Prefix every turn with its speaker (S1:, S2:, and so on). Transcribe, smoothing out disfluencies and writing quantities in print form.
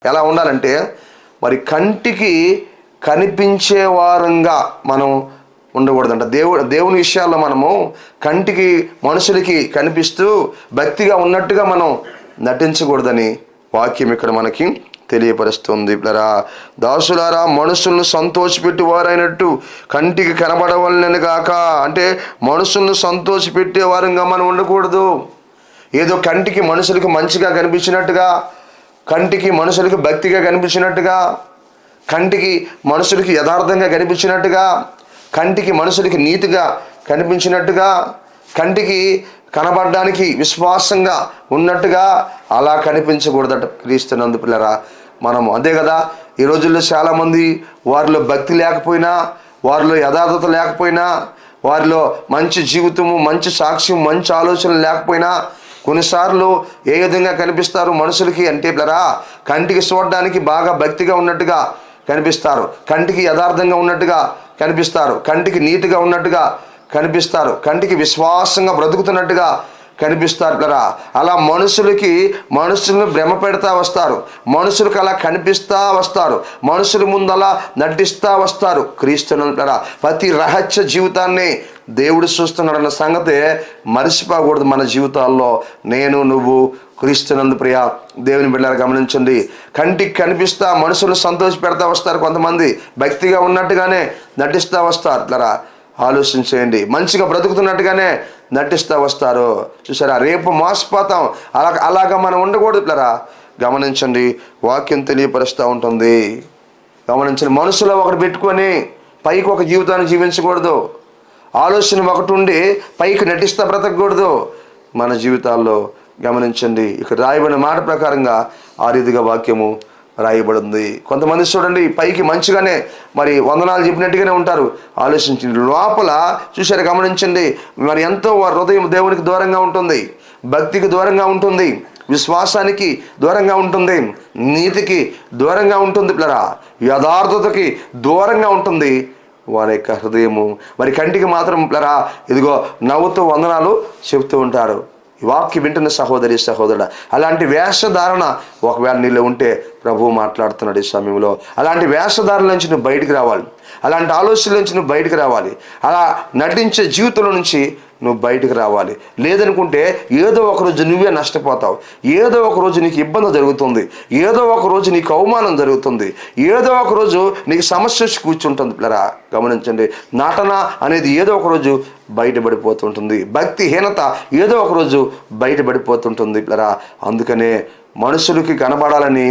S1: ఎలా ఉండాలంటే మరి కంటికి కనిపించే వారంగా మనం ఉండకూడదంట. దేవుని విషయాల్లో మనము కంటికి మనుషులకి కనిపిస్తూ భక్తిగా ఉన్నట్టుగా మనం నటించకూడదని వాక్యం ఇక్కడ మనకి తెలియపరుస్తుంది. దాసులారా, మనుషులను సంతోషపెట్టి వారైనట్టు కంటికి కనబడవలనని కాక, అంటే మనుషులను సంతోషపెట్టే వారంగా మనం ఉండకూడదు. ఏదో కంటికి మనుషులకి మంచిగా కనిపించినట్టుగా, కంటికి మనుషులకి భక్తిగా కనిపించినట్టుగా, కంటికి మనుషులకి యథార్థంగా కనిపించినట్టుగా, కంటికి మనుషులకి నీతిగా కనిపించినట్టుగా, కంటికి కనబడడానికి విశ్వాసంగా ఉన్నట్టుగా అలా కనిపించకూడదట క్రీస్తునందు పిల్లరా. మనము అంతే కదా. ఈ రోజుల్లో చాలామంది వారిలో భక్తి లేకపోయినా, వారిలో యథార్థత లేకపోయినా, వారిలో మంచి జీవితము, మంచి సాక్ష్యం, మంచి ఆలోచనలు లేకపోయినా కొన్నిసార్లు ఏ విధంగా కనిపిస్తారు మనుషులకి అంటే పిల్లరా, కంటికి చూడడానికి బాగా భక్తిగా ఉన్నట్టుగా కనిపిస్తారు, కంటికి యథార్థంగా ఉన్నట్టుగా కనిపిస్తారు, కంటికి నీతిగా ఉన్నట్టుగా కనిపిస్తారు, కంటికి విశ్వాసంగా బ్రతుకుతున్నట్టుగా కనిపిస్తారు పిల్లరా. అలా మనుషులను భ్రమ పెడతా వస్తారు, మనుషులకు అలా కనిపిస్తూ వస్తారు, మనుషుల ముందు అలా నటిస్తూ వస్తారు. క్రీస్తునందు పిల్లరా, ప్రతి రహస్య జీవితాన్ని దేవుడు చూస్తున్నాడన్న సంగతి మర్చిపోకూడదు. మన జీవితాల్లో నేను నువ్వు క్రీస్తునందు ప్రియ దేవుని బిడ్డలారా గమనించండి. కంటికి కనిపిస్తా మనుషులు సంతోష పెడతా వస్తారు, కొంతమంది భక్తిగా ఉన్నట్టుగానే నటిస్తూ వస్తారు పిల్లరా. ఆలోచించేయండి, మంచిగా బ్రతుకుతున్నట్టుగానే నటిస్తూ వస్తారు. చూసారా, రేపు మోసపోతాం. అలాగా మనం ఉండకూడదు పిల్లరా. గమనించండి, వాక్యం తెలియపరుస్తూ ఉంటుంది. గమనించండి, మనసులో ఒకటి పెట్టుకొని పైకి ఒక జీవితాన్ని జీవించకూడదు. ఆలోచన ఒకటి ఉండి పైకి నటిస్తూ బ్రతకూడదు. మన జీవితాల్లో గమనించండి, ఇక్కడ రాయబడిన మాట ప్రకారంగా ఆ రీతిగా వాక్యము రాయబడింది. కొంతమంది చూడండి, పైకి మంచిగానే మరి వందనాలు చెప్పినట్టుగానే ఉంటారు. ఆలోచించండి, లోపల చూశారు గమనించండి, మరి ఎంతో వారి హృదయం దేవునికి దూరంగా ఉంటుంది, భక్తికి దూరంగా ఉంటుంది, విశ్వాసానికి దూరంగా ఉంటుంది, నీతికి దూరంగా ఉంటుంది పిల్లరా, యథార్థతకి దూరంగా ఉంటుంది వారి యొక్క హృదయము. మరి కంటికి మాత్రం పిల్లరా ఇదిగో నవ్వుతూ వందనాలు చెబుతూ ఉంటారు. ఈ వాక్యం వింటున్న సహోదరి సహోదరుడు, అలాంటి వేషధారణ ఒకవేళ నీలో ఉంటే ప్రభువు మాట్లాడుతున్నాడు ఈ సమయంలో. అలాంటి వేషధారణ నుంచి నువ్వు బయటికి రావాలి, అలాంటి ఆలోచనల నుంచి నువ్వు బయటికి రావాలి, అలా నటించే జీవితంలో నుంచి నువ్వు బయటికి రావాలి. లేదనుకుంటే ఏదో ఒకరోజు నువ్వే నష్టపోతావు, ఏదో ఒకరోజు నీకు ఇబ్బంది జరుగుతుంది, ఏదో ఒకరోజు నీకు అవమానం జరుగుతుంది, ఏదో ఒకరోజు నీకు సమస్య వచ్చి కూర్చుంటుంది పిల్లరా. గమనించండి, నటన అనేది ఏదో ఒకరోజు బయటపడిపోతుంటుంది, భక్తిహీనత ఏదో ఒకరోజు బయటపడిపోతుంటుంది పిల్లరా. అందుకనే మనుషులకి కనబడాలని